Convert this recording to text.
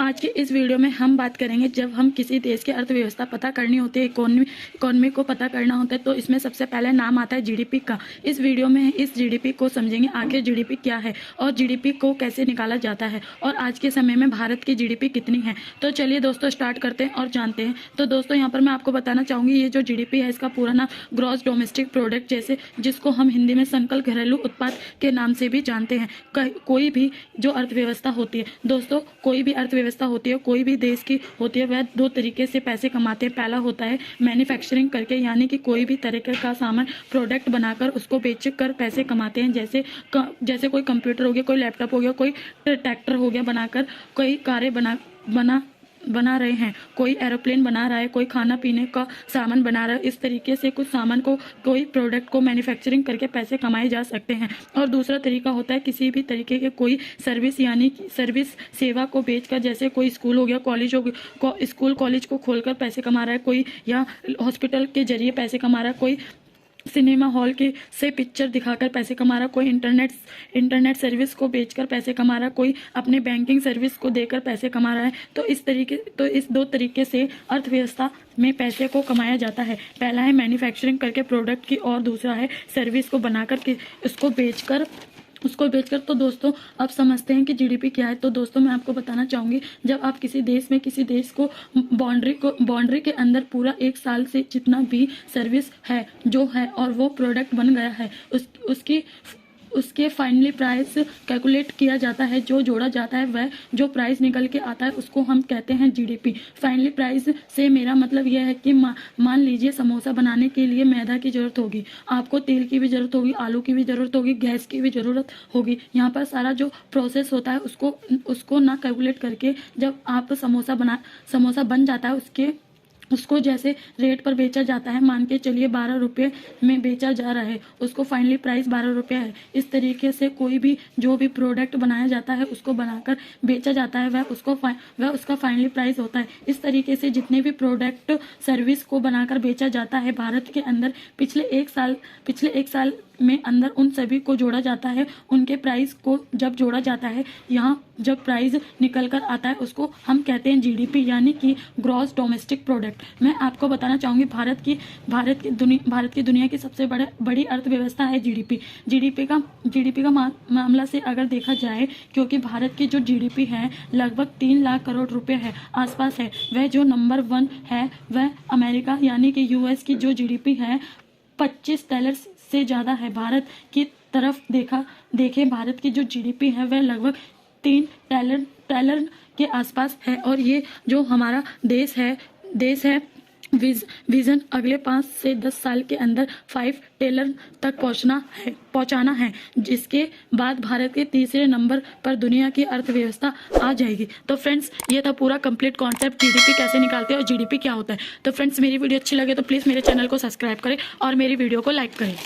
आज के इस वीडियो में हम बात करेंगे जब हम किसी देश की अर्थव्यवस्था पता करनी होती है, इकोनॉमी को पता करना होता है, तो इसमें सबसे पहले नाम आता है जीडीपी का। इस वीडियो में इस जीडीपी को समझेंगे, आखिर जीडीपी क्या है और जीडीपी को कैसे निकाला जाता है और आज के समय में भारत की जीडीपी कितनी है। तो चलिए दोस्तों स्टार्ट करते हैं और जानते हैं। तो दोस्तों यहाँ पर मैं आपको बताना चाहूँगी, ये जो जीडीपी है इसका पूरा नाम ग्रॉस डोमेस्टिक प्रोडक्ट, जैसे जिसको हम हिंदी में संकल घरेलू उत्पाद के नाम से भी जानते हैं। कोई भी जो अर्थव्यवस्था होती है दोस्तों, कोई भी अर्थव्यवस्था होती है, कोई भी देश की होती है, वह दो तरीके से पैसे कमाते हैं। पहला होता है मैन्युफैक्चरिंग करके, यानी कि कोई भी तरीके का सामान प्रोडक्ट बनाकर उसको बेच कर पैसे कमाते हैं। जैसे कोई कंप्यूटर हो गया, कोई लैपटॉप हो गया, कोई ट्रैक्टर हो गया, बनाकर कोई कारें बना रहे हैं, कोई एरोप्लेन बना रहा है, कोई खाना पीने का सामान बना रहा है। इस तरीके से कुछ सामान को, कोई प्रोडक्ट को मैन्युफैक्चरिंग करके पैसे कमाए जा सकते हैं। और दूसरा तरीका होता है किसी भी तरीके के कोई सर्विस, यानी कि सर्विस सेवा को बेचकर, जैसे कोई स्कूल हो गया, कॉलेज हो गया, स्कूल कॉलेज को खोलकर पैसे कमा रहा है कोई, या हॉस्पिटल के जरिए पैसे कमा रहा है कोई, सिनेमा हॉल के से पिक्चर दिखाकर पैसे कमा रहा, कोई इंटरनेट सर्विस को बेचकर पैसे कमा रहा, कोई अपने बैंकिंग सर्विस को देकर पैसे कमा रहा है। तो इस दो तरीके से अर्थव्यवस्था में पैसे को कमाया जाता है। पहला है मैन्युफैक्चरिंग करके प्रोडक्ट की, और दूसरा है सर्विस को बनाकर के उसको बेचकर। तो दोस्तों अब समझते हैं कि जीडीपी क्या है। तो दोस्तों मैं आपको बताना चाहूँगी, जब आप किसी देश को बाउंड्री के अंदर पूरा एक साल से जितना भी सर्विस है जो है और वो प्रोडक्ट बन गया है, उसके फाइनली प्राइस कैलकुलेट किया जाता है, जो जोड़ा जाता है, वह जो प्राइस निकल के आता है उसको हम कहते हैं जीडीपी। फाइनली प्राइस से मेरा मतलब यह है कि मान लीजिए समोसा बनाने के लिए मैदा की ज़रूरत होगी, आपको तेल की भी ज़रूरत होगी, आलू की भी ज़रूरत होगी, गैस की भी ज़रूरत होगी। यहाँ पर सारा जो प्रोसेस होता है उसको ना कैलकुलेट करके जब आप समोसा बन जाता है, उसको जैसे रेट पर बेचा जाता है, मान के चलिए 12 रुपये में बेचा जा रहा है, उसको फाइनली प्राइस 12 रुपये है। इस तरीके से कोई भी जो भी प्रोडक्ट बनाया जाता है उसको बनाकर बेचा जाता है, वह उसका फाइनली प्राइस होता है। इस तरीके से जितने भी प्रोडक्ट सर्विस को बनाकर बेचा जाता है भारत के अंदर पिछले एक साल में अंदर, उन सभी को जोड़ा जाता है। उनके प्राइस को जब जोड़ा जाता है, यहाँ जब प्राइस निकल कर आता है उसको हम कहते हैं जीडीपी, यानी कि ग्रॉस डोमेस्टिक प्रोडक्ट। मैं आपको बताना चाहूँगी भारत की दुनिया की सबसे बड़ी अर्थव्यवस्था है जीडीपी। जीडीपी का मामला से अगर देखा जाए, क्योंकि भारत की जो जीडीपी है लगभग 3 लाख करोड़ रुपए है आसपास है, वह जो नंबर 1 है वह अमेरिका यानी कि यूएस की जो जीडीपी है 25 डॉलर से ज़्यादा है। भारत की तरफ देखें, भारत की जो जीडीपी है वह लगभग 3 डॉलर के आसपास है। और ये जो हमारा देश है विजन अगले 5 से 10 साल के अंदर 5 ट्रिलियन तक पहुंचाना है, जिसके बाद भारत के तीसरे नंबर पर दुनिया की अर्थव्यवस्था आ जाएगी। तो फ्रेंड्स ये था पूरा कंप्लीट कॉन्सेप्ट, जीडीपी कैसे निकालते हैं और जीडीपी क्या होता है। तो फ्रेंड्स मेरी वीडियो अच्छी लगे तो प्लीज़ मेरे चैनल को सब्सक्राइब करें और मेरी वीडियो को लाइक करें।